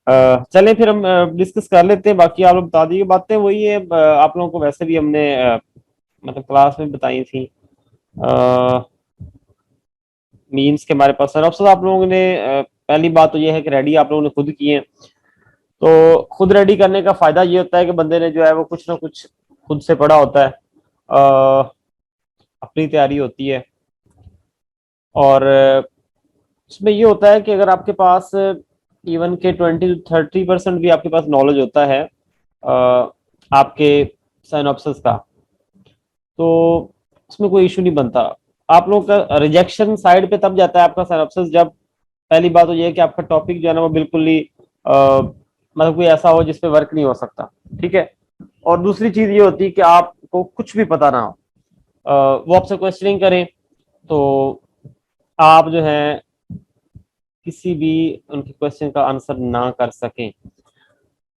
चलें फिर हम डिस्कस कर लेते हैं। बाकी आप लोग बता दीजिए, बातें वही है आप लोगों को वैसे भी हमने मतलब क्लास में बताई थी। मीन्स के हमारे पास सर आप लोगों ने पहली बात तो ये है कि रेडी आप लोगों ने खुद किए हैं। तो खुद रेडी करने का फायदा ये होता है कि बंदे ने जो है वो कुछ ना कुछ खुद से पढ़ा होता है, अपनी तैयारी होती है। और इसमें ये होता है कि अगर आपके पास इवन के 20 to 30% भी आपके पास नॉलेज होता है आपके साइनॉप्सिस का, तो उसमें कोई इशू नहीं बनता। आप लोगों का रिजेक्शन साइड पे तब जाता है आपका साइनॉप्सिस जब पहली बात तो ये है कि आपका टॉपिक जो है ना वो बिल्कुल ही मतलब कोई ऐसा हो जिसपे वर्क नहीं हो सकता। ठीक है। और दूसरी चीज ये होती है कि आपको कुछ भी पता ना हो, वो आपसे क्वेश्चनिंग करें तो आप जो है किसी भी उनके क्वेश्चन का आंसर ना कर सकें,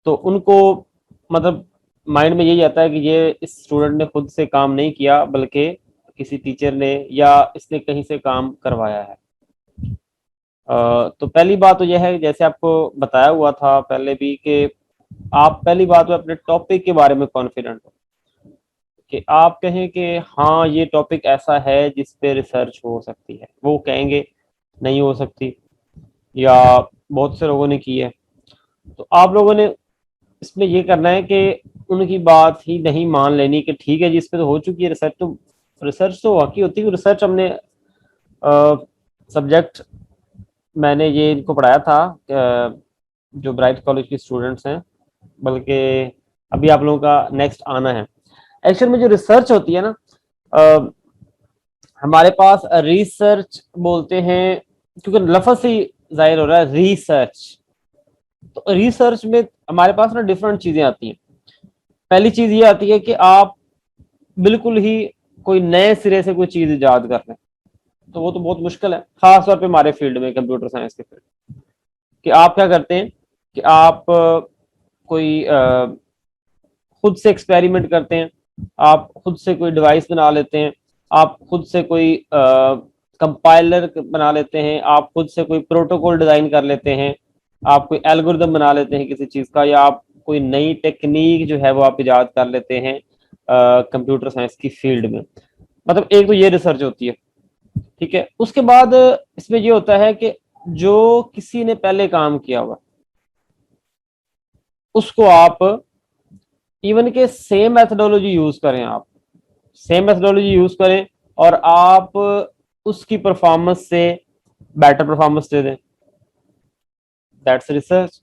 तो उनको मतलब माइंड में यही आता है कि ये इस स्टूडेंट ने खुद से काम नहीं किया बल्कि किसी टीचर ने या इसने कहीं से काम करवाया है। तो पहली बात तो यह है जैसे आपको बताया हुआ था पहले भी कि आप पहली बात में अपने टॉपिक के बारे में कॉन्फिडेंट हो कि आप कहें कि हाँ ये टॉपिक ऐसा है जिस पे रिसर्च हो सकती है। वो कहेंगे नहीं हो सकती या बहुत से लोगों ने की है, तो आप लोगों ने इसमें ये करना है कि उनकी बात ही नहीं मान लेनी कि ठीक है जी इस पे तो हो चुकी है रिसर्च। तो रिसर्च तो वाकई होती है। रिसर्च हमने सब्जेक्ट मैंने ये इनको पढ़ाया था जो ब्राइट कॉलेज के स्टूडेंट्स हैं, बल्कि अभी आप लोगों का नेक्स्ट आना है। एक्चुअल में जो रिसर्च होती है ना, अ, हमारे पास रिसर्च बोलते हैं क्योंकि लफ्ज से ही जाहिर हो रहा है रिसर्च। तो रिसर्च में हमारे पास ना डिफरेंट चीजें आती हैं। पहली चीज ये आती है कि आप बिल्कुल ही कोई नए सिरे से कोई चीज इजाद कर रहे हैं, तो वो तो बहुत मुश्किल है, खासतौर पे हमारे फील्ड में कंप्यूटर साइंस के फील्ड। कि आप क्या करते हैं कि आप कोई खुद से एक्सपेरिमेंट करते हैं, आप खुद से कोई डिवाइस बना लेते हैं, आप खुद से कोई कंपाइलर बना लेते हैं, आप खुद से कोई प्रोटोकॉल डिजाइन कर लेते हैं, आप कोई एल्गोरिदम बना लेते हैं किसी चीज का, या आप कोई नई टेक्निक जो है वो आप इजाद कर लेते हैं कंप्यूटर साइंस की फील्ड में। मतलब एक तो ये रिसर्च होती है। ठीक है। उसके बाद इसमें ये होता है कि जो किसी ने पहले काम किया हुआ उसको आप इवन के सेम मेथडोलॉजी यूज करें, आप सेम मेथडोलॉजी यूज करें और आप उसकी परफॉर्मेंस से बेटर परफॉर्मेंस दे दें। That's research.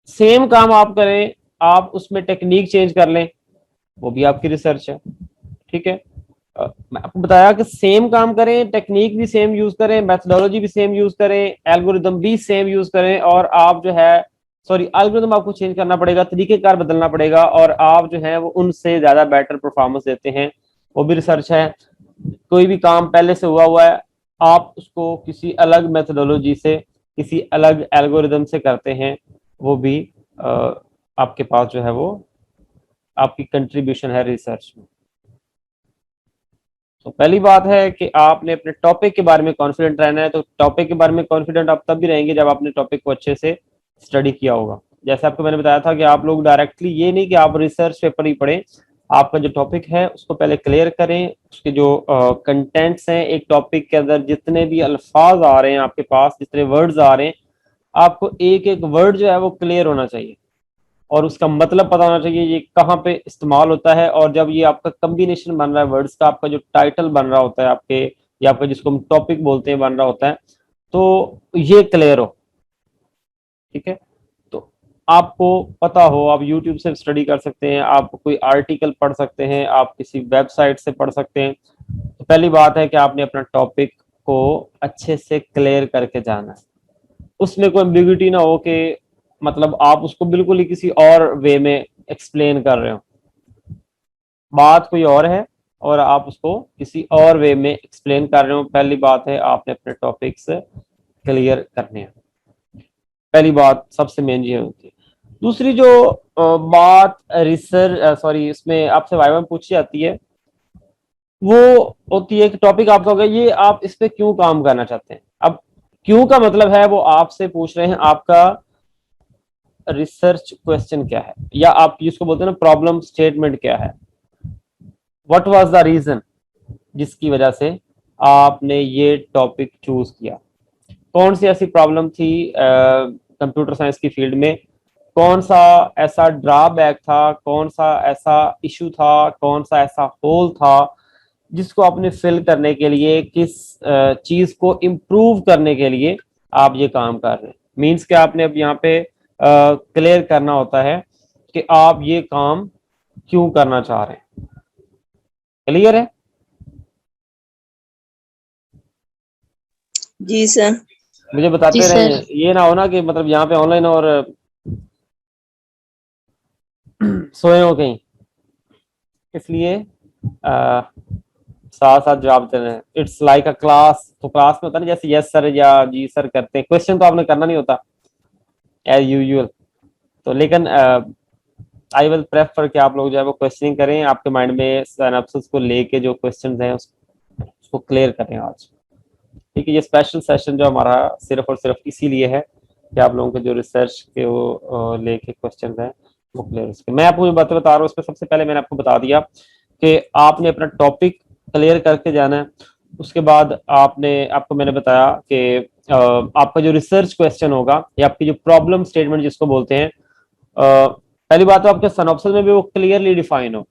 सेम काम आप करें, आप उसमें टेक्निक चेंज कर लें, वो भी आपकी रिसर्च है। ठीक है। मैं आपको बताया कि सेम काम करें, टेक्निक भी सेम यूज करें, मेथडोलॉजी भी सेम यूज करें, एल्गोरिदम भी सेम यूज करें, और आप जो है सॉरी एल्गोरिदम आपको चेंज करना पड़ेगा, तरीकेकार बदलना पड़ेगा, और आप जो है वो उनसे ज्यादा बेटर परफॉर्मेंस देते हैं, वो भी रिसर्च है। कोई भी काम पहले से हुआ हुआ है, आप उसको किसी अलग मेथडोलॉजी से किसी अलग एल्गोरिदम से करते हैं, वो भी आपके पास जो है वो आपकी कंट्रीब्यूशन है रिसर्च में। तो पहली बात है कि आपने अपने टॉपिक के बारे में कॉन्फिडेंट रहना है। तो टॉपिक के बारे में कॉन्फिडेंट आप तब भी रहेंगे जब आपने टॉपिक को अच्छे से स्टडी किया होगा। जैसे आपको मैंने बताया था कि आप लोग डायरेक्टली ये नहीं कि आप रिसर्च पेपर ही पढ़ें, आपका जो टॉपिक है उसको पहले क्लियर करें, उसके जो कंटेंट्स हैं, एक टॉपिक के अंदर जितने भी अल्फाज आ रहे हैं आपके पास, जितने वर्ड्स आ रहे हैं, आपको एक एक वर्ड जो है वो क्लियर होना चाहिए और उसका मतलब पता होना चाहिए ये कहाँ पे इस्तेमाल होता है। और जब ये आपका कम्बिनेशन बन रहा है वर्ड्स का, आपका जो टाइटल बन रहा होता है आपके, या आपका जिसको हम टॉपिक बोलते हैं बन रहा होता है, तो ये क्लियर हो। ठीक है। तो आपको पता हो, आप यूट्यूब से स्टडी कर सकते हैं, आप कोई आर्टिकल पढ़ सकते हैं, आप किसी वेबसाइट से पढ़ सकते हैं। तो पहली बात है कि आपने अपना टॉपिक को अच्छे से क्लियर करके जाना है, उसमें कोई एम्बिग्युइटी ना हो कि मतलब आप उसको बिल्कुल ही किसी और वे में एक्सप्लेन कर रहे हो, बात कोई और है और आप उसको किसी और वे में एक्सप्लेन कर रहे हो। पहली बात है आपने अपने टॉपिक्स क्लियर करने हैं, पहली बात सबसे मेन ये होती है। दूसरी जो बात रिसर्च सॉरी इसमें आपसे वाइवा में पूछी जाती है वो होती है कि टॉपिक आपका होगा ये आप इस पे क्यों काम करना चाहते हैं। अब क्यों का मतलब है वो आपसे पूछ रहे हैं आपका रिसर्च क्वेश्चन क्या है, या आप जिसको बोलते हैं ना प्रॉब्लम स्टेटमेंट क्या है, व्हाट वाज द रीजन जिसकी वजह से आपने ये टॉपिक चूज किया। कौन सी ऐसी प्रॉब्लम थी कंप्यूटर साइंस की फील्ड में, कौन सा ऐसा ड्रॉबैक था, कौन सा ऐसा इशू था, कौन सा ऐसा होल था जिसको आपने फिल करने के लिए, किस चीज को इम्प्रूव करने के लिए आप ये काम कर रहे हैं। मीन्स कि आपने अब यहाँ पे क्लियर करना होता है कि आप ये काम क्यों करना चाह रहे हैं। क्लियर है? जी सर। मुझे बताते रहे, ये ना हो ना कि मतलब यहाँ पे ऑनलाइन और सोए हो कहीं, इसलिए साथ साथ जवाब देना है। इट्स लाइक अ क्लास, तो क्लास में होता है ना जैसे यस सर या जी सर करते हैं, क्वेश्चन तो आपने करना नहीं होता एज यूजुअल। तो लेकिन आई विल प्रेफर कि आप लोग जो है वो क्वेश्चनिंग करें, आपके माइंड में सिनॉप्सिस को लेके जो क्वेश्चंस हैं उसको क्लियर करें आज। ठीक है, ये स्पेशल सेशन जो हमारा सिर्फ और सिर्फ इसीलिए है कि आप लोगों के जो रिसर्च के वो लेके क्वेश्चन हैं वो क्लियर हो सके। मैं आपको बातें बता रहा हूँ, उसमें सबसे पहले मैंने आपको बता दिया कि आपने अपना टॉपिक क्लियर करके जाना है। उसके बाद आपको मैंने बताया कि आपका जो रिसर्च क्वेश्चन होगा या आपकी जो प्रॉब्लम स्टेटमेंट जिसको बोलते हैं, पहली बात तो आपके सिनॉप्सिस में भी वो क्लियरली डिफाइन हो,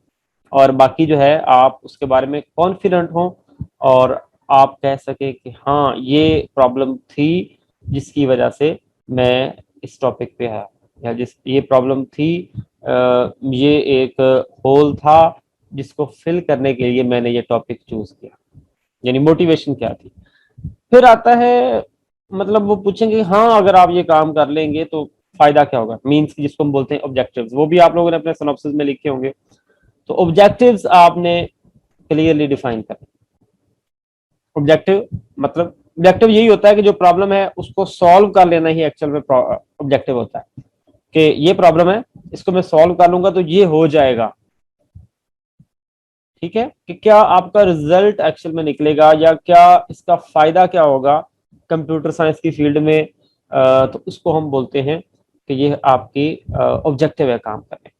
और बाकी जो है आप उसके बारे में कॉन्फिडेंट हो और आप कह सके कि हाँ ये प्रॉब्लम थी जिसकी वजह से मैं इस टॉपिक पे आया, या जिस ये प्रॉब्लम थी, ये एक होल था जिसको फिल करने के लिए मैंने ये टॉपिक चूज किया, यानी मोटिवेशन क्या थी। फिर आता है, मतलब वो पूछेंगे हाँ अगर आप ये काम कर लेंगे तो फायदा क्या होगा, मींस जिसको हम बोलते हैं ऑब्जेक्टिव्स, वो भी आप लोगों ने अपने सिनॉप्सिस में लिखे होंगे। तो ऑब्जेक्टिव्स आपने क्लियरली डिफाइन करना। ऑब्जेक्टिव मतलब ऑब्जेक्टिव यही होता है कि जो प्रॉब्लम है उसको सॉल्व कर लेना ही एक्चुअल में ऑब्जेक्टिव होता है, कि ये प्रॉब्लम है, इसको मैं सॉल्व कर लूंगा तो ये हो जाएगा। ठीक है, कि क्या आपका रिजल्ट एक्चुअल में निकलेगा या क्या इसका फायदा क्या होगा कंप्यूटर साइंस की फील्ड में, तो उसको हम बोलते हैं कि ये आपकी ऑब्जेक्टिव है काम करने।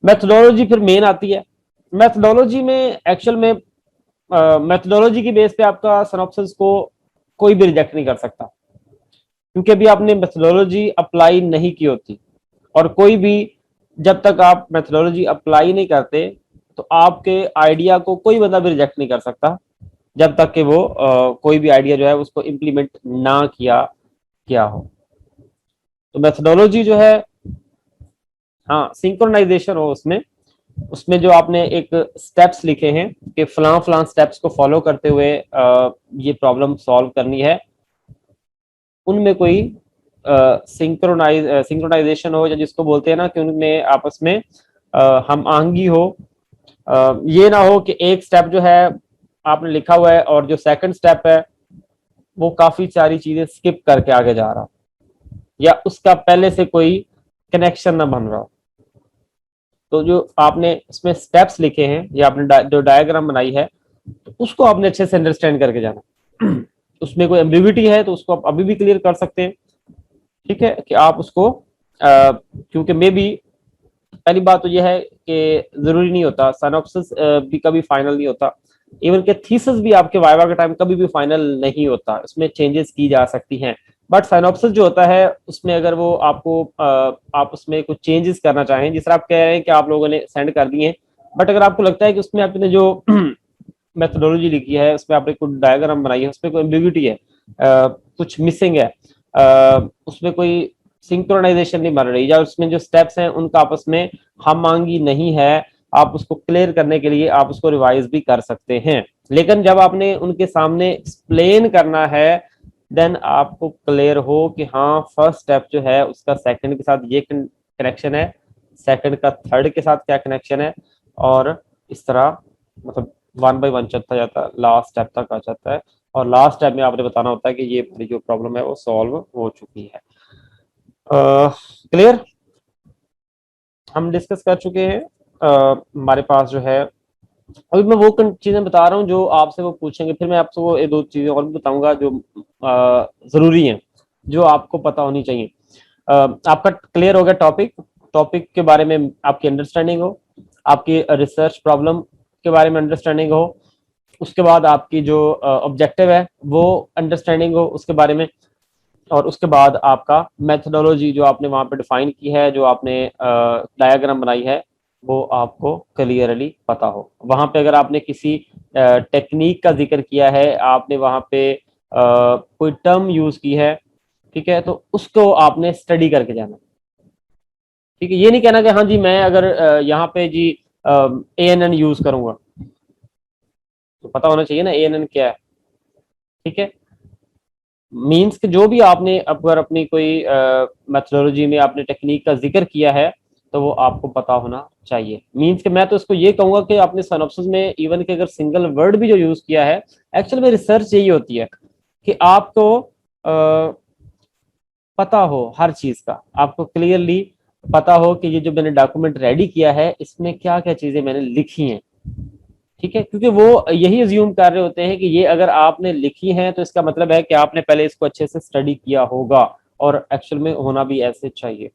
मेथोडोलॉजी फिर मेन आती है। मेथोडोलॉजी में एक्चुअल में मेथोडोलॉजी की बेस पे आपका सिनॉप्सिस को कोई भी रिजेक्ट नहीं कर सकता, क्योंकि अभी आपने मेथोडोलॉजी अप्लाई नहीं की होती, और कोई भी जब तक आप मेथोडोलॉजी अप्लाई नहीं करते तो आपके आइडिया को कोई बंदा भी रिजेक्ट नहीं कर सकता जब तक कि वो कोई भी आइडिया जो है उसको इम्प्लीमेंट ना किया हो। तो मेथोडोलॉजी जो है, हाँ सिंक्रोनाइजेशन हो उसमें, उसमें जो आपने एक स्टेप्स लिखे हैं कि फलां फलां स्टेप्स को फॉलो करते हुए ये प्रॉब्लम सॉल्व करनी है, उनमें कोई सिंक्रोनाइजेशन हो, या जिसको बोलते हैं ना कि उनमें आपस में हम आहंगी हो। ये ना हो कि एक स्टेप जो है आपने लिखा हुआ है और जो सेकंड स्टेप है वो काफी सारी चीजें स्किप करके आगे जा रहा, या उसका पहले से कोई कनेक्शन ना बन रहा। तो जो आपने इसमें स्टेप्स लिखे हैं या आपने जो डायग्राम बनाई है, तो उसको आपने अच्छे से अंडरस्टैंड करके जाना। उसमें कोई एम्बिग्युइटी है तो उसको आप अभी भी क्लियर कर सकते हैं। ठीक है, कि आप उसको क्योंकि मे बी पहली बात तो यह है कि जरूरी नहीं होता सिनॉप्सिस भी कभी फाइनल नहीं होता, इवन के थीसिस भी आपके वाइवा के टाइम कभी भी फाइनल नहीं होता, उसमें चेंजेस की जा सकती हैं। बट सिनॉप्सिस जो होता है उसमें अगर वो आपको आप उसमें कुछ चेंजेस करना चाहें, जिस तरह आप कह रहे हैं कि आप लोगों ने सेंड कर दिए, बट अगर आपको लगता है कि उसमें आपने जो मेथोडोलॉजी लिखी है, उसमें आपने कुछ डायग्राम बनाई है, उसमें कोई एम्बिग्युइटी है, कुछ मिसिंग है, उसमें कोई सिंक्रोनाइजेशन नहीं बन रही, या उसमें जो स्टेप्स हैं उनका आपस में हम मांगी नहीं है, आप उसको क्लियर करने के लिए आप उसको रिवाइज भी कर सकते हैं। लेकिन जब आपने उनके सामने एक्सप्लेन करना है, देन आपको क्लियर हो कि हाँ फर्स्ट स्टेप जो है उसका सेकंड के साथ ये कनेक्शन है, सेकंड का थर्ड के साथ क्या कनेक्शन है, और इस तरह मतलब वन बाय वन चलता जाता है, लास्ट स्टेप तक आ जाता है, और लास्ट स्टेप में आपने बताना होता है कि ये जो प्रॉब्लम है वो सॉल्व हो चुकी है। क्लियर? हम डिस्कस कर चुके हैं। हमारे पास जो है अभी मैं वो चीजें बता रहा हूँ जो आपसे वो पूछेंगे, फिर मैं आपसे वो एक दो चीजें और भी बताऊंगा जो जरूरी हैं, जो आपको पता होनी चाहिए। आपका क्लियर हो गया टॉपिक, टॉपिक के बारे में आपकी अंडरस्टैंडिंग हो, आपकी रिसर्च प्रॉब्लम के बारे में अंडरस्टैंडिंग हो, उसके बाद आपकी जो ऑब्जेक्टिव है वो अंडरस्टैंडिंग हो उसके बारे में, और उसके बाद आपका मेथोडोलॉजी जो आपने वहां पे डिफाइन की है, जो आपने डायग्राम बनाई है, वो आपको क्लियरली पता हो। वहां पे अगर आपने किसी टेक्निक का जिक्र किया है, आपने वहां पे कोई टर्म यूज की है, ठीक है, तो उसको आपने स्टडी करके जाना। ठीक है, ये नहीं कहना कि हाँ जी मैं अगर यहाँ पे जी ANN यूज करूंगा, तो पता होना चाहिए ना ANN क्या है। ठीक है, मीन्स कि जो भी आपने अगर अपनी कोई मेथोडोलॉजी में आपने टेक्निक का जिक्र किया है, तो वो आपको पता होना चाहिए। मीन्स कि मैं तो इसको ये कहूंगा कि आपने सिनॉप्सिस में इवन के अगर सिंगल वर्ड भी जो यूज किया है, एक्चुअल में रिसर्च यही होती है कि आपको पता हो हर चीज का, आपको क्लियरली पता हो कि ये जो मैंने डॉक्यूमेंट रेडी किया है इसमें क्या क्या चीजें मैंने लिखी हैं। ठीक है, क्योंकि वो यही अज्यूम कर रहे होते हैं कि ये अगर आपने लिखी है तो इसका मतलब है कि आपने पहले इसको अच्छे से स्टडी किया होगा, और एक्चुअल में होना भी ऐसे चाहिए।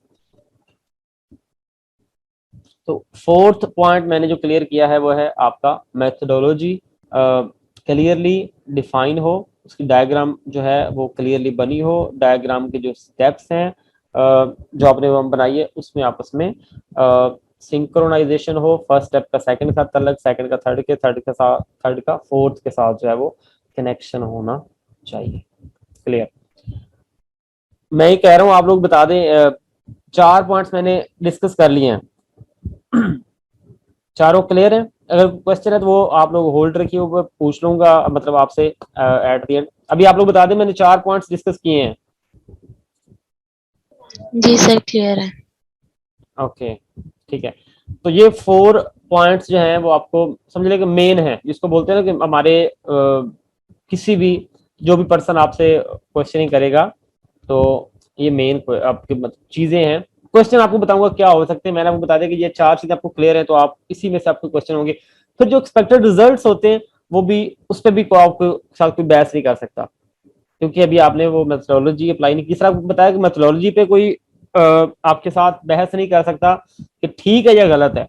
तो फोर्थ पॉइंट मैंने जो क्लियर किया है वो है आपका मेथोडोलॉजी क्लियरली डिफाइन हो, उसकी डायग्राम जो है वो क्लियरली बनी हो, डायग्राम के जो स्टेप्स हैं जो आपने बनाई है उसमें आपस में सिंक्रोनाइजेशन हो, फर्स्ट स्टेप का सेकंड का तलक, सेकंड का थर्ड के, थर्ड के साथ, थर्ड का फोर्थ के साथ जो है वो कनेक्शन होना चाहिए। क्लियर? मैं ही कह रहा हूँ, आप लोग बता दें। चार पॉइंट्स मैंने डिस्कस कर लिए हैं, चारों क्लियर है? अगर क्वेश्चन है तो वो आप लोग होल्ड रखिए, वो पूछ लूंगा मतलब आपसे एट द एंड। अभी आप लोग बता दें, मैंने चार पॉइंट्स डिस्कस किए हैं। जी सर क्लियर है। ओके, ठीक है। तो ये 4 पॉइंट्स जो हैं वो आपको समझ लें कि मेन है, जिसको बोलते हैं ना कि हमारे किसी भी जो भी पर्सन आपसे क्वेश्चनिंग करेगा, तो ये मेन आपके चीजें हैं। क्वेश्चन आपको बताऊंगा क्या हो सकते हैं, मैंने आपको बता दिया कि ये 4 चीजें आपको क्लियर है, तो आप इसी में से आपको क्वेश्चन होंगे। फिर जो एक्सपेक्टेड रिजल्ट्स होते हैं वो भी, उस पर भी आपको साथ कोई बहस नहीं कर सकता, क्योंकि अभी आपने वो मेथोडोलॉजी अप्लाई नहीं की। सर आपको बताया कि मेथोडोलॉजी पे कोई आपके साथ बहस नहीं कर सकता कि ठीक है या गलत है।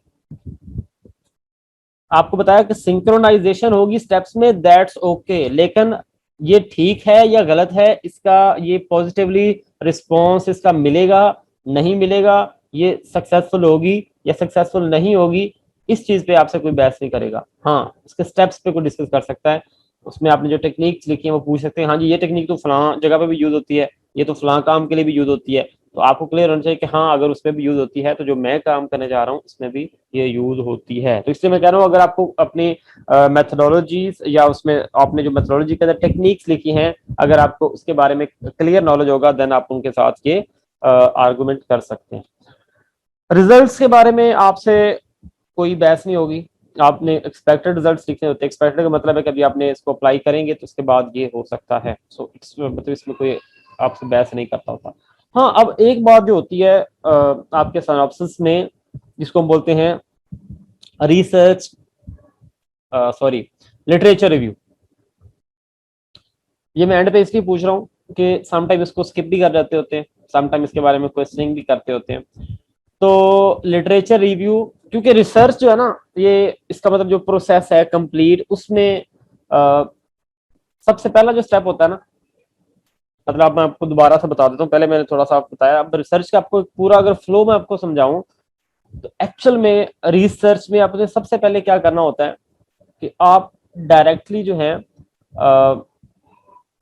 आपको बताया कि सिंक्रोनाइजेशन होगी स्टेप्स में, दैट्स ओके, लेकिन ये ठीक है या गलत है, इसका ये पॉजिटिवली रिस्पॉन्स इसका मिलेगा नहीं मिलेगा, ये सक्सेसफुल होगी या सक्सेसफुल नहीं होगी, इस चीज पे आपसे कोई बहस नहीं करेगा। हाँ, इसके स्टेप्स पे कोई डिस्कस कर सकता है, उसमें आपने जो टेक्निक्स लिखी है वो पूछ सकते हैं, हाँ जी ये टेक्निक तो फलां जगह पे भी यूज होती है, ये तो फलां काम के लिए भी यूज होती है। तो आपको क्लियर होना चाहिए कि हाँ अगर उसमें भी यूज होती है तो जो मैं काम करने जा रहा हूँ उसमें भी ये यूज होती है। तो इसलिए मैं कह रहा हूँ, अगर आपको अपनी मेथोडोलॉजीज या उसमें आपने जो मेथोडोलॉजी के अंदर टेक्निक्स लिखी हैं, अगर आपको उसके बारे में क्लियर नॉलेज होगा, देन आप उनके साथ ये आर्गुमेंट कर सकते हैं। रिजल्ट्स के बारे में आपसे कोई बहस नहीं होगी, आपने एक्सपेक्टेड रिजल्ट्स लिखने होते हैं। एक्सपेक्टेड का मतलब है कि अभी आपने इसको अप्लाई करेंगे तो उसके बाद ये हो सकता है। सो मतलब इसमें कोई आपसे बहस नहीं करता होता। हाँ, अब एक बात जो होती है आपके सिनॉप्सिस में, जिसको हम बोलते हैं रिसर्च सॉरी लिटरेचर रिव्यू, ये मैं एंड पे इसलिए पूछ रहा हूँ कि समटाइम इसको स्किप भी कर जाते होते हैं, समटाइम इसके बारे में क्वेश्चनिंग भी करते होते हैं। तो लिटरेचर रिव्यू, क्योंकि रिसर्च जो है ना, ये इसका मतलब जो प्रोसेस है कंप्लीट, उसमें सबसे पहला जो स्टेप होता है ना, मतलब मैं आपको दोबारा से बता देता हूँ, पहले मैंने थोड़ा सा आपको बताया। अब रिसर्च का आपको पूरा अगर फ्लो में आपको समझाऊं, तो एक्चुअल में रिसर्च में आपने सबसे पहले क्या करना होता है कि आप डायरेक्टली जो है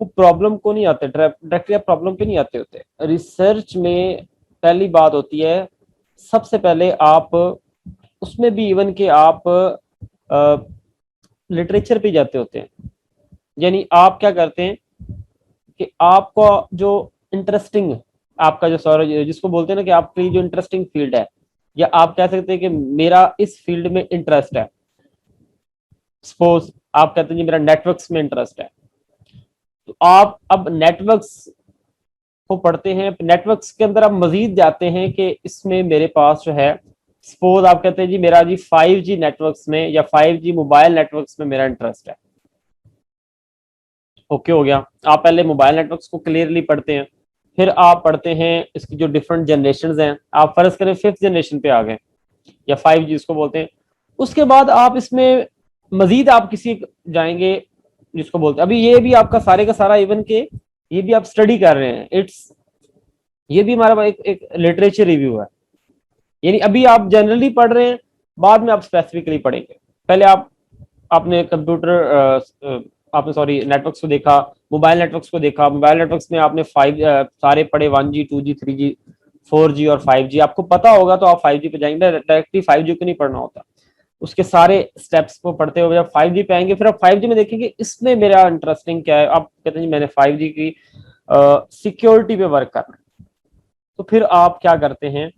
वो प्रॉब्लम को नहीं आते, डायरेक्टली आप प्रॉब्लम पे नहीं आते होते। रिसर्च में पहली बात होती है, सबसे पहले आप उसमें भी इवन के आप लिटरेचर पे जाते होते हैं। यानी आप क्या करते हैं कि आपका जो इंटरेस्टिंग, आपका जो सॉरी जिसको बोलते हैं ना कि आपकी जो इंटरेस्टिंग फील्ड है, या आप कह सकते हैं कि मेरा इस फील्ड में इंटरेस्ट है। सपोज आप कहते हैं जी मेरा नेटवर्क्स में इंटरेस्ट है, तो आप अब नेटवर्क्स को पढ़ते हैं, नेटवर्क्स के अंदर आप मजीद जाते हैं कि इसमें मेरे पास जो है, सपोज आप कहते हैं जी मेरा जी 5G नेटवर्क्स में या 5G मोबाइल नेटवर्क्स में मेरा इंटरेस्ट है। ओके हो गया, आप पहले मोबाइल नेटवर्क्स को क्लियरली पढ़ते हैं, फिर आप पढ़ते हैं इसकी जो डिफरेंट जनरेशन हैं, आप फर्ज करें 5th जनरेशन पे आ गए या 5G इसको बोलते हैं। उसके बाद आप इसमें मजीद आप किसी जाएंगे जिसको बोलते हैं, अभी ये भी आपका सारे का सारा इवन के ये भी आप स्टडी कर रहे हैं, इट्स ये भी हमारा एक लिटरेचर रिव्यू है। यानी अभी आप जनरली पढ़ रहे हैं, बाद में आप स्पेसिफिकली पढ़ेंगे। पहले आपने कंप्यूटर आपने सॉरी नेटवर्क्स को देखा, मोबाइल नेटवर्क्स को देखा, मोबाइल नेटवर्क्स में आपने सारे पढ़े 1G 2G 3G 4G और 5G, आपको पता होगा तो आप 5G पे जाएंगे, डायरेक्टली 5G को नहीं पढ़ना होता, उसके सारे स्टेप्स को पढ़ते हुए जब 5G पे आएंगे, फिर आप 5G में देखेंगे इसमें मेरा इंटरेस्टिंग क्या है। आप कहते हैं जी मैंने 5G की सिक्योरिटी पे वर्क करना है, तो फिर आप क्या करते हैं,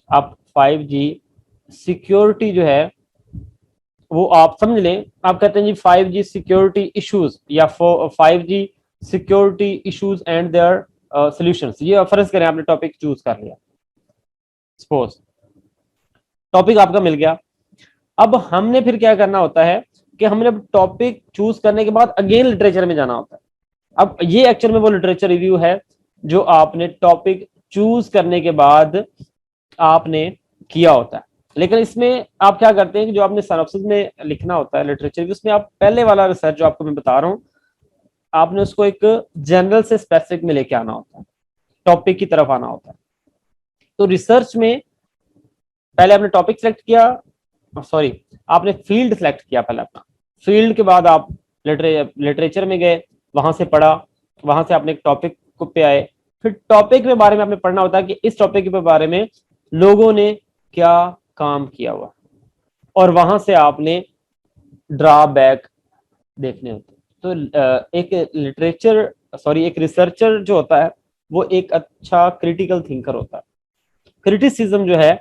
आप 5G सिक्योरिटी जो है वो आप समझ लें, आप कहते हैं जी 5G सिक्योरिटी इश्यूज या 5G security issues and their solutions. ये फर्ज करें आपने टॉपिक चूज कर लिया, सपोज टॉपिक आपका मिल गया। अब हमने फिर क्या करना होता है कि हमने टॉपिक चूज करने के बाद अगेन लिटरेचर में जाना होता है। अब ये एक्चुअल में वो लिटरेचर रिव्यू है जो आपने टॉपिक चूज करने के बाद आपने किया होता है। लेकिन इसमें आप क्या करते हैं कि जो आपने सिनॉप्सिस में लिखना होता है लिटरेचर रिव्यू, उसमें आप पहले वाला रिसर्च जो आपको मैं बता रहा हूँ, आपने उसको एक जनरल से स्पेसिफिक में लेके आना होता है, टॉपिक की तरफ आना होता है। तो रिसर्च में पहले आपने टॉपिक सेलेक्ट किया, सॉरी आपने फील्ड सेलेक्ट किया पहले अपना, फील्ड के बाद आप लिटरेचर में गए, वहां से पढ़ा, वहां से आपने एक टॉपिक पे आए, फिर टॉपिक के बारे में आपने पढ़ना होता है कि इस टॉपिक के बारे में लोगों ने क्या काम किया हुआ, और वहां से आपने ड्रॉबैक देखने होते हैं। तो एक रिसर्चर जो होता है वो एक अच्छा क्रिटिकल थिंकर होता है। क्रिटिसिज्म जो है,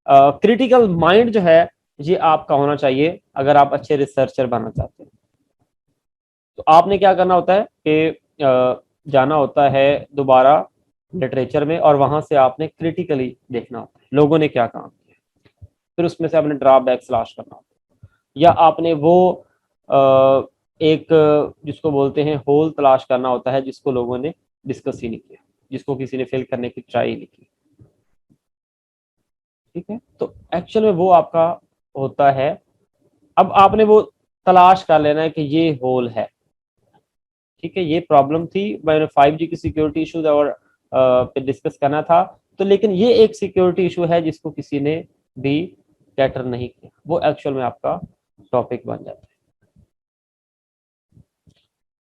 क्रिटिकल माइंड जो है, ये आपका होना चाहिए अगर आप अच्छे रिसर्चर बनना चाहते हैं। तो आपने क्या करना होता है कि जाना होता है दोबारा लिटरेचर में, और वहां से आपने क्रिटिकली देखना होता है लोगों ने क्या काम किया, फिर उसमें से आपने ड्रॉबैक तलाश करना होता है, या आपने वो एक जिसको बोलते हैं होल तलाश करना होता है जिसको लोगों ने डिस्कस ही नहीं किया, जिसको किसी ने फिल करने की ट्राई नहीं की। ठीक है, तो एक्चुअल में वो आपका होता है। अब आपने वो तलाश कर लेना है कि ये होल है, ठीक है, ये प्रॉब्लम थी, मैंने 5G की सिक्योरिटी इशूज और पे डिस्कस करना था, तो लेकिन ये एक सिक्योरिटी इशू है जिसको किसी ने भी कैटर नहीं किया, वो एक्चुअल में आपका टॉपिक बन जाता है।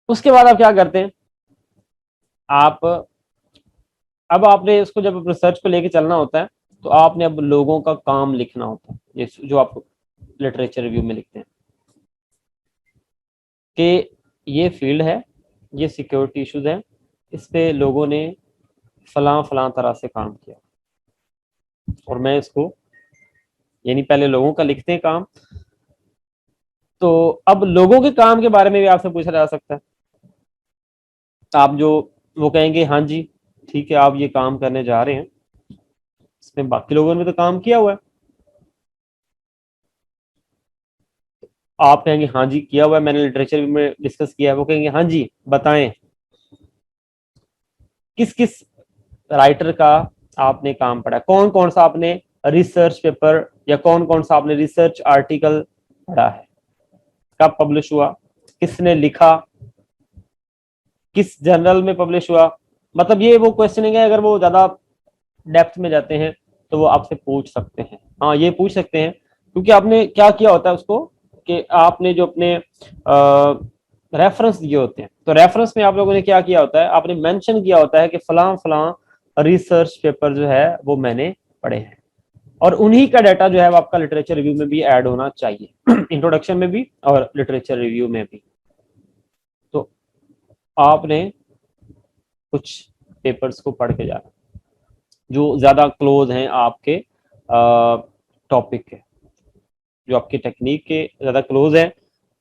उसके बाद आप क्या करते हैं, आप अब आपने इसको जब रिसर्च पे लेके चलना होता है, तो आपने अब लोगों का काम लिखना होता है, ये जो आप लिटरेचर रिव्यू में लिखते हैं कि ये फील्ड है, ये सिक्योरिटी इश्यूज हैं, इस पे लोगों ने फलां फलां तरह से काम किया, और मैं इसको, यानी पहले लोगों का लिखते हैं काम, तो अब लोगों के काम के बारे में भी आपसे पूछा जा सकता है। आप जो वो कहेंगे हाँ जी ठीक है आप ये काम करने जा रहे हैं, इसमें बाकी लोगों ने तो काम किया हुआ है, आप कहेंगे हाँ जी किया हुआ है, मैंने लिटरेचर में डिस्कस किया है, वो कहेंगे हाँ जी बताएं किस किस राइटर का आपने काम पढ़ा, कौन कौन सा आपने रिसर्च पेपर या कौन कौन सा आपने रिसर्च आर्टिकल पढ़ा है, कब पब्लिश हुआ, किसने लिखा, किस जर्नल में पब्लिश हुआ। मतलब ये वो क्वेश्चनिंग है, अगर वो ज्यादा डेप्थ में जाते हैं तो वो आपसे पूछ सकते हैं, हाँ ये पूछ सकते हैं, क्योंकि आपने क्या किया होता है उसको कि आपने जो अपने रेफरेंस दिए होते हैं, तो रेफरेंस में आप लोगों ने क्या किया होता है, आपने मेंशन किया होता है कि फलां फलां रिसर्च पेपर जो है वो मैंने पढ़े हैं, और उन्हीं का डाटा जो है वो आपका लिटरेचर रिव्यू में भी ऐड होना चाहिए इंट्रोडक्शन में भी और लिटरेचर रिव्यू में भी। तो आपने कुछ पेपर्स को पढ़ के जाना जो ज्यादा क्लोज हैं आपके टॉपिक के, जो आपकी टेक्निक के ज्यादा क्लोज है,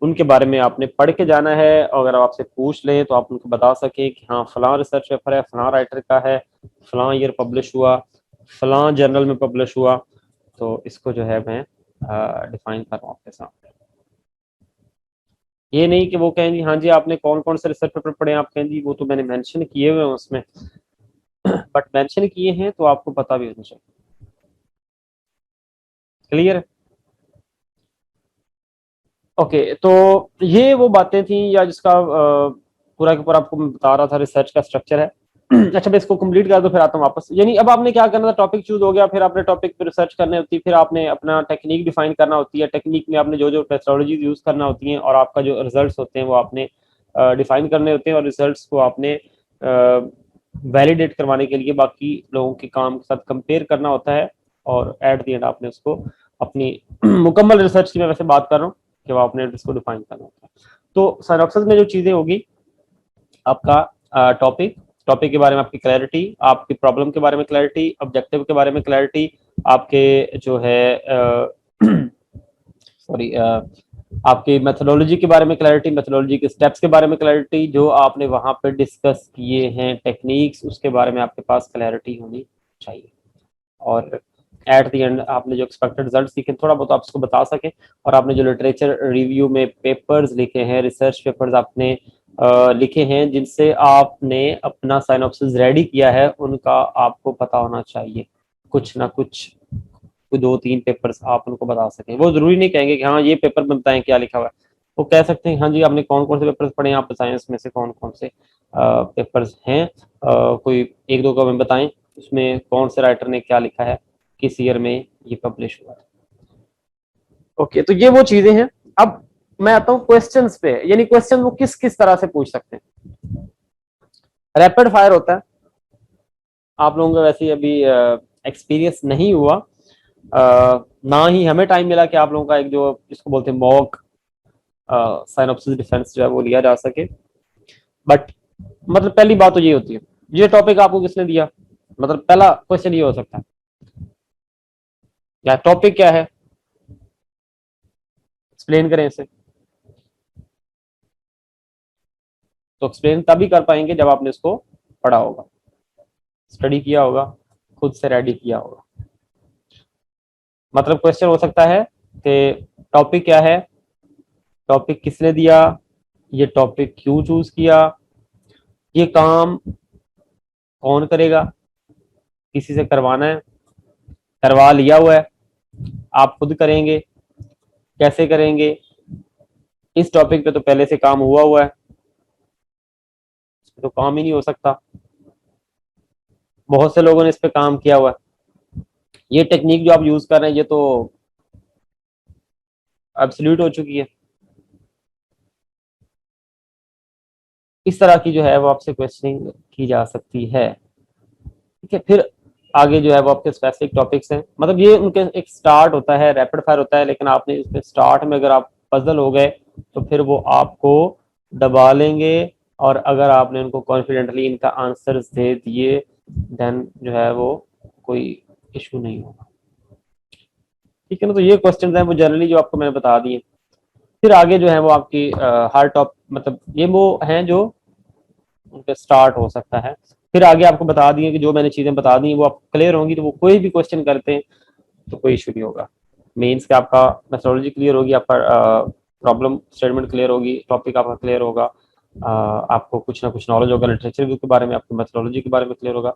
उनके बारे में आपने पढ़ के जाना है। और अगर आपसे पूछ लें तो आप उनको बता सकें कि हाँ फलां रिसर्च पेपर है, फलां राइटर का है, फलां ईयर पब्लिश हुआ, फलां जर्नल में पब्लिश हुआ, तो इसको जो है मैं डिफाइन कर रहा हूँ आपके सामने। ये नहीं कि वो कहें जी हाँ जी आपने कौन कौन से रिसर्च पेपर पढ़े, आप कहें जी वो तो मैंने मेंशन किए हुए हैं उसमें बट मेंशन किए हैं तो आपको पता भी होना चाहिए। क्लियर? ओके, तो ये वो बातें थी या जिसका पूरा के पूरा आपको मैं बता रहा था रिसर्च का स्ट्रक्चर है। अच्छा, मैं इसको कंप्लीट कर दूं फिर आता हूँ वापस। यानी अब आपने क्या करना था, टॉपिक चूज हो गया, फिर आपने टॉपिक पे रिसर्च करनी होती है, फिर आपने अपना टेक्निक डिफाइन करना होती है, टेक्निक में आपने जो जो मेथोडोलॉजीज यूज करना होती हैं और आपका जो रिजल्ट्स होते हैं वो आपने डिफाइन करने होते हैं और रिजल्ट्स को आपने वैलिडेट करवाने के लिए बाकी लोगों के काम के साथ कंपेयर करना होता है और एट द एंड आपने उसको अपनी मुकम्मल रिसर्च की मैं वैसे बात कर रहा हूँ कि वो आपने इसको डिफाइन करना होता है। तो सिनॉप्सिस में जो चीजें होगी, आपका टॉपिक, टॉपिक के बारे में आपकी क्लैरिटी, आपकी प्रॉब्लम के बारे में क्लैरिटी, ऑब्जेक्टिव के बारे में क्लैरिटी, आपके जो है सॉरी आपकी मेथोडोलॉजी के बारे में क्लैरिटी, मेथोडोलॉजी के स्टेप्स के बारे में क्लैरिटी, जो आपने वहां पे डिस्कस किए हैं टेक्निक्स, उसके बारे में आपके पास क्लैरिटी होनी चाहिए। और एट द एंड आपने जो एक्सपेक्टेड रिजल्ट सीखे थोड़ा बहुत आप उसको बता सकें, और आपने जो लिटरेचर रिव्यू में पेपर्स लिखे हैं, रिसर्च पेपर्स आपने लिखे हैं जिनसे आपने अपना साइनॉप्सिस रेडी किया है, उनका आपको पता होना चाहिए। कुछ ना कुछ 2-3 पेपर्स आप उनको बता सकें। वो जरूरी नहीं कहेंगे कि हाँ ये पेपर में बताएं क्या लिखा हुआ है, वो कह सकते हैं हाँ जी आपने कौन कौन से पेपर्स पढ़े हैं, आप साइंस में से कौन कौन से पेपर्स हैं, कोई एक दो का में बताएं उसमें कौन से राइटर ने क्या लिखा है, किस ईयर में ये पब्लिश हुआ है। ओके, तो ये वो चीजें हैं। अब मैं आता हूँ क्वेश्चंस पे, यानी क्वेश्चन वो किस किस तरह से पूछ सकते हैं। रैपिड फायर होता है, आप लोगों का वैसे अभी एक्सपीरियंस नहीं हुआ, ना ही हमें टाइम मिला कि आप लोगों का एक जो जिसको बोलते हैं मॉक साइनॉप्सिस डिफेंस जो है वो लिया जा सके। बट मतलब पहली बात तो ये होती है, ये टॉपिक आपको किसने दिया, मतलब पहला क्वेश्चन ये हो सकता है या टॉपिक क्या है, एक्सप्लेन करें इसे। तो एक्सप्लेन तभी कर पाएंगे जब आपने इसको पढ़ा होगा, स्टडी किया होगा, खुद से रेडी किया होगा। मतलब क्वेश्चन हो सकता है कि टॉपिक क्या है, टॉपिक किसने दिया, ये टॉपिक क्यों चूज किया, ये काम कौन करेगा, किसी से करवाना है, करवा लिया हुआ है, आप खुद करेंगे, कैसे करेंगे, इस टॉपिक पे तो पहले से काम हुआ है, तो काम ही नहीं हो सकता, बहुत से लोगों ने इस पे काम किया हुआ है, ये टेक्निक जो आप यूज कर रहे हैं ये तो एब्सोल्यूट हो चुकी है। इस तरह की जो है वो आपसे क्वेश्चनिंग की जा सकती है। ठीक है, फिर आगे जो है वो आपके स्पेसिफिक टॉपिक्स हैं, मतलब ये उनके एक स्टार्ट होता है, रैपिड फायर होता है, लेकिन आपने इसमें स्टार्ट में अगर आप पजल हो गए तो फिर वो आपको दबा लेंगे, और अगर आपने उनको कॉन्फिडेंटली इनका आंसर्स दे दिए देन जो है वो कोई इशू नहीं होगा। ठीक है ना, तो ये क्वेश्चन हैं वो जनरली जो आपको मैंने बता दिए। फिर आगे जो है वो आपकी हर टॉप, मतलब ये वो हैं जो उनका स्टार्ट हो सकता है। फिर आगे आपको बता दिए कि जो मैंने चीजें बता दी वो आप क्लियर होंगी तो वो कोई भी क्वेश्चन करते हैं तो कोई इशू नहीं होगा। मेंस का आपका मेथोडोलॉजी क्लियर होगी, आपका प्रॉब्लम स्टेटमेंट क्लियर होगी, टॉपिक आपका क्लियर होगा, आपको कुछ ना कुछ नॉलेज होगा लिटरेचर रिव्यू के बारे में, आपको मेथोडोलॉजी के बारे में क्लियर होगा,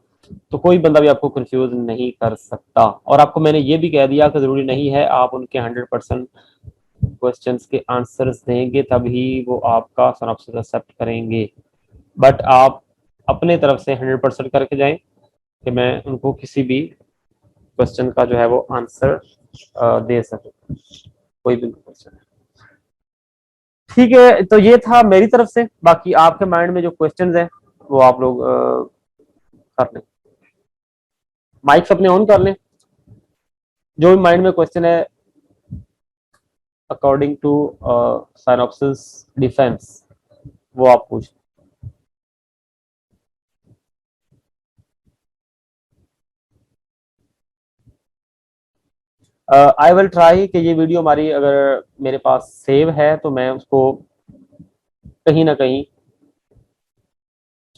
तो कोई बंदा भी आपको कंफ्यूज नहीं कर सकता। और आपको मैंने ये भी कह दिया कि जरूरी नहीं है आप उनके 100% क्वेश्चंस के आंसर्स देंगे तभी वो आपका सिनॉप्सिस एक्सेप्ट करेंगे, बट आप अपने तरफ से 100% करके जाएं कि मैं उनको किसी भी क्वेश्चन का जो है वो आंसर दे सकूं, कोई भी क्वेश्चन। ठीक है, तो ये था मेरी तरफ से, बाकी आपके माइंड में जो क्वेश्चंस हैं वो आप लोग कर लें, माइक्स अपने ऑन कर लें, जो भी माइंड में क्वेश्चन है अकॉर्डिंग टू सिनॉप्सिस डिफेंस वो आप पूछ। आई विल ट्राई कि ये वीडियो हमारी अगर मेरे पास सेव है तो मैं उसको कहीं ना कहीं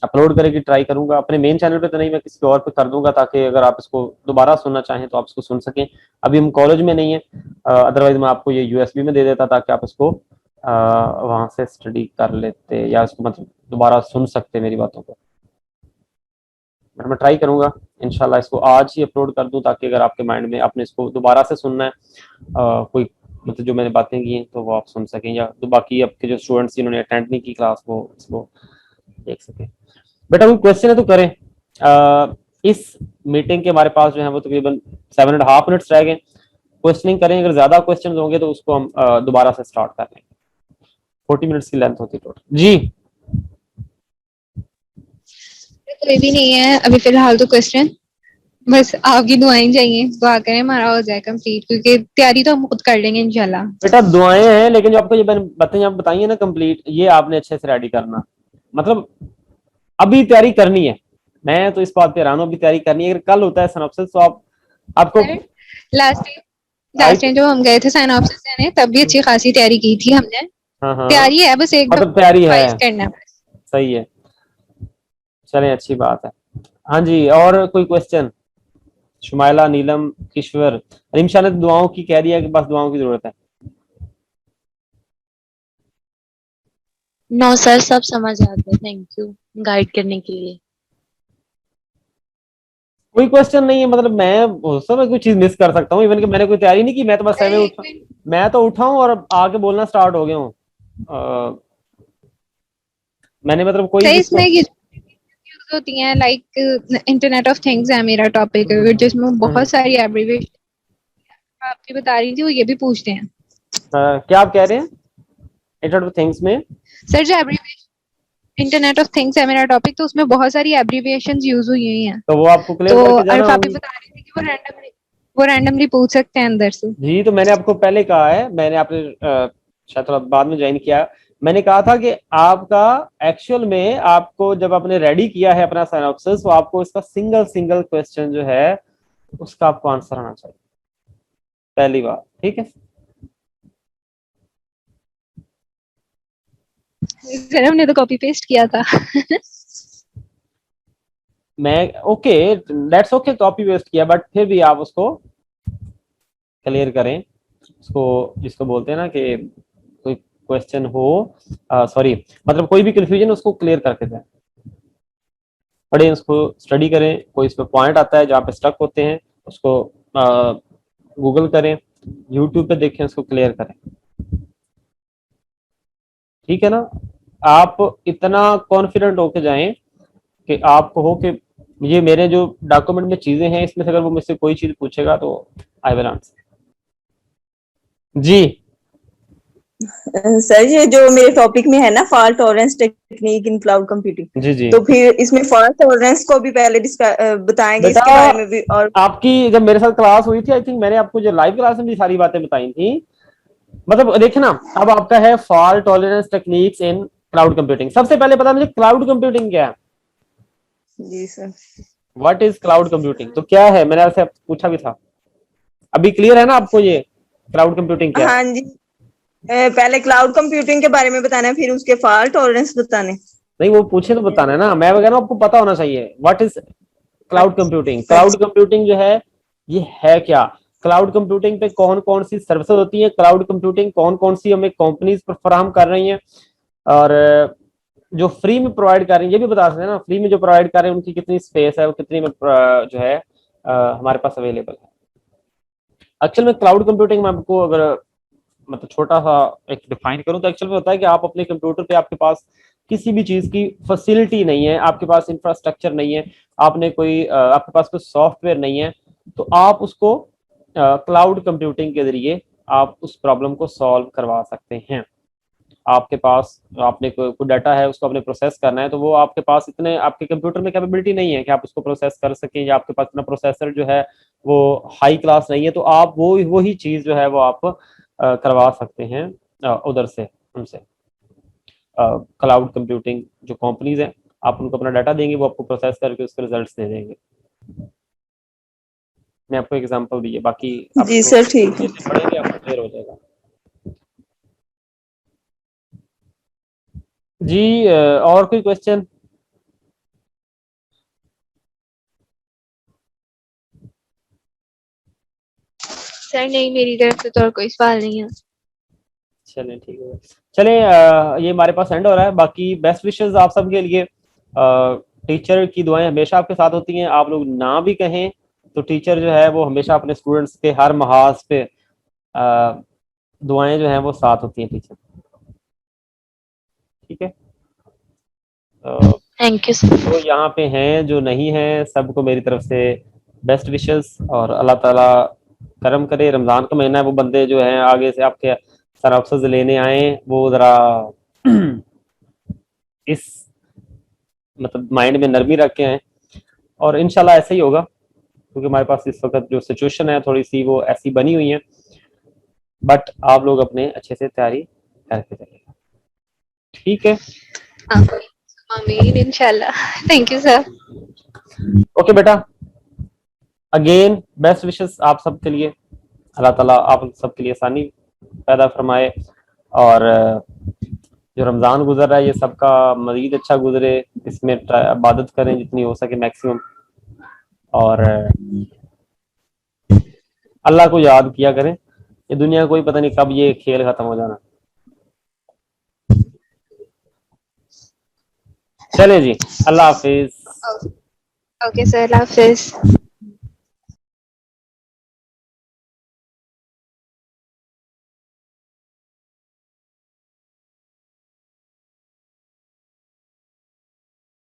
अपलोड करने की ट्राई करूंगा, अपने मेन चैनल पे तो नहीं, मैं किसी और पे कर दूंगा ताकि अगर आप इसको दोबारा सुनना चाहें तो आप इसको सुन सकें। अभी हम कॉलेज में नहीं है, अदरवाइज मैं आपको ये यूएसबी में दे देता ताकि आप इसको वहां से स्टडी कर लेते या इसको मतलब दोबारा सुन सकते मेरी बातों को। मैं ट्राई करूंगा इंशाल्लाह इसको आज ही अपलोड कर दूं, ताकि अगर आपके माइंड में आपने इसको दोबारा से सुनना है, कोई मतलब जो मैंने बातें की हैं तो वो आप सुन सकें, या तो बाकी आपके जो स्टूडेंट्स जिन्होंने अटेंड नहीं की क्लास वो इसको देख सकें। बेटा कोई क्वेश्चन है तो करें। इस मीटिंग के हमारे पास जो है वो तकरीबन 7.5 मिनट्स रह गए। क्वेश्चनिंग करें, अगर ज्यादा क्वेश्चन होंगे तो उसको हम दोबारा से स्टार्ट कर लेंगे। 40 मिनट्स की लेंथ होती है टोटल। जी कोई भी नहीं है अभी फिलहाल तो क्वेश्चन, बस आपकी दुआएं चाहिए, दुआ करें हमारा हो जाए कंप्लीट, क्योंकि तैयारी तो हम खुद कर लेंगे इंशाल्लाह। बेटा दुआएं हैं, लेकिन जो आपको ये बातें आप बताइए ना कंप्लीट, ये आपने अच्छे से रेडी करना, मतलब अभी तैयारी करनी है। मैं तो इस बात पे हैरान हूं, अभी तैयारी करनी है। अगर कल होता है सिनॉप्सिस तो आपको लास्ट टाइम जब हम गए थे सिनॉप्सिस देने तब भी अच्छी खासी तैयारी की थी हमने। हाँ हाँ तैयारी है, बस एक मतलब तैयारी है, रिवाइज करना है बस। सही है, चलें अच्छी बात है। हाँ जी, और कोई क्वेश्चन? शुमाइला, नीलम, किश्वर, रिमशा ने तो दुआओं की कह दिया कि बस दुआओं की जरूरत है। नो सर, सब समझ आते, थैंक यू गाइड करने के लिए। कोई क्वेश्चन नहीं है, मतलब मैं हो सकता है कोई चीज मिस कर सकता हूँ, इवन कि मैंने कोई तैयारी नहीं की, मैं तो बस मैं तो उठा हूँ और आके बोलना स्टार्ट हो गया हूँ। मैंने मतलब कोई भी इसमें यूज होती हैं, लाइक इंटरनेट ऑफ थिंग्स है मेरा टॉपिक, जिसमें बहुत सारी एब्रिविएशन आपकी बता रही थी, वो ये भी पूछते हैं। क्या आप कह रहे हैं इंटरनेट ऑफ थिंग्स में? सर जो एब्रिविएशन इंटरनेट ऑफ थिंग्स है मेरा टॉपिक, तो उसमें बहुत सारी एब्रिविएशंस यूज हुई हैं, तो वो आपको क्लियर तो करके जाना अल्फा भी होगी। बता रही थी कि वो रैंडमली पूछ सकते हैं अंदर से। जी, तो मैंने आपको पहले कहा है, मैंने आपने शायद थोड़ा बाद में ज्वाइन किया, मैंने कहा था कि आपका एक्चुअल में आपको जब आपने रेडी किया है अपना सिनॉप्सिस, तो आपको इसका सिंगल सिंगल क्वेश्चन जो है उसका आपको आंसर आना चाहिए, पहली बात, ठीक है। सर हमने तो कॉपी पेस्ट किया था। मैं okay, let's okay, copy paste किया, बट फिर भी आप उसको क्लियर करें, उसको जिसको बोलते हैं ना कि कोई क्वेश्चन हो, सॉरी मतलब कोई भी कंफ्यूजन उसको क्लियर करके दें, पढ़ें उसको, स्टडी करें, कोई इस पे पॉइंट आता है जहाँ पे स्टक होते हैं उसको गूगल करें, यूट्यूब पे देखें, उसको क्लियर करें, ठीक है ना। आप इतना कॉन्फिडेंट होके जाएं कि आपको हो कि ये मेरे जो डॉक्यूमेंट में चीजें हैं इसमें से अगर वो मुझसे कोई चीज पूछेगा तो आई विल आंसर। जी सर ये जो मेरे टॉपिक में है ना, fault tolerance technique in cloud computing, जी जी, तो फिर इसमें फॉल्ट टॉलरेंस को भी पहले बताएंगे, बेटा इसके बारे में भी। और आपकी जब मेरे साथ क्लास हुई थी, आई थिंक मैंने आपको जो लाइव क्लास में भी सारी बातें बताई थी, मतलब देखना, अब आपका है fault tolerance techniques in cloud computing. सबसे पहले पता मुझे क्लाउड कंप्यूटिंग क्या है। जी sir, what is cloud computing, तो क्या है, मैंने आपसे पूछा भी था, अभी क्लियर है ना आपको ये क्लाउड कंप्यूटिंग क्या है? हाँ जी, पहले क्लाउड कंप्यूटिंग के बारे में बताना है, फिर उसके फॉल्ट टॉलरेंस बताने। नहीं वो पूछे तो बताना है ना, मैं वगैरह आपको पता होना चाहिए what is cloud computing. Cloud computing जो है ये है क्या, क्लाउड कंप्यूटिंग पे कौन कौन सी सर्विसेज होती है, क्लाउड कंप्यूटिंग कौन कौन सी हमें कंपनीज फराहम कर रही हैं, और जो फ्री में प्रोवाइड कर रही है ये भी बता सकते हैं ना, फ्री में जो प्रोवाइड कर रहे हैं उनकी कितनी स्पेस है, वो कितनी में जो है हमारे पास अवेलेबल है। एक्चुअल में क्लाउड कंप्यूटिंग में आपको अगर मतलब छोटा सा एक डिफाइन करूं तो एक्चुअल में होता है कि आप अपने कंप्यूटर पे, आपके पास किसी भी चीज की फैसिलिटी नहीं है, आपके पास इंफ्रास्ट्रक्चर नहीं है, आपने कोई आपके पास कोई सॉफ्टवेयर नहीं है, तो आप उसको क्लाउड कंप्यूटिंग के जरिए आप उस प्रॉब्लम को सॉल्व करवा सकते हैं। आपके पास आपने कोई डाटा है उसको आपने प्रोसेस करना है, तो वो आपके पास इतने आपके कंप्यूटर में कैपेबिलिटी नहीं है कि आप उसको प्रोसेस कर सकें, या आपके पास इतना प्रोसेसर जो है वो हाई क्लास नहीं है, तो आप वो ही चीज जो है वो आप करवा सकते हैं उधर से, उनसे क्लाउड कंप्यूटिंग जो कंपनीज हैं, आप उनको अपना डाटा देंगे, वो आपको प्रोसेस करके उसके रिजल्ट्स दे देंगे। मैं आपको एग्जांपल दिए, बाकी जी सर ठीक है। पढ़ेंगे आपको क्लियर हो जाएगा। जी और कोई क्वेश्चन? सर नहीं, मेरी तरफ से तो और कोई सवाल नहीं है। चलें ठीक है, चलें ये हमारे पास एंड हो रहा है, बाकी बेस्ट विशेस आप सबके लिए। टीचर की दुआएं हमेशा आपके साथ होती हैं, आप लोग ना भी कहें तो टीचर जो है वो हमेशा अपने स्टूडेंट्स के हर महाज पे दुआएं जो हैं वो साथ होती हैं टीचर। ठीक है, तो थैंक यू सर। जो यहाँ पे हैं जो नहीं हैं सबको मेरी तरफ से बेस्ट विशेस, और अल्लाह ताला करम करे। रमज़ान का महीना है, वो बंदे जो हैं आगे से आपके सर अफसर लेने आए वो ज़रा इस मतलब माइंड में नरमी रख के आए, और इंशाल्लाह ऐसे ही होगा, क्योंकि हमारे पास इस वक्त जो सिचुएशन है थोड़ी सी वो ऐसी बनी हुई है, बट आप लोग अपने अच्छे से तैयारी करके चलेगा। ठीक है, आमीन इंशाल्लाह। Thank you sir. ओके बेटा, अगेन बेस्ट विशेस आप सबके लिए। अल्लाह ताला आप सबके लिए आसानी पैदा फरमाए, और जो रमज़ान गुजर रहा है ये सबका मज़ीद अच्छा गुजरे, इसमें इबादत करें जितनी हो सके मैक्सिमम, और अल्लाह को याद किया करें। ये दुनिया कोई पता नहीं कब ये खेल खत्म हो जाना। चले जी, अल्लाह हाफिज। ओके सर, अल्लाह हाफिज।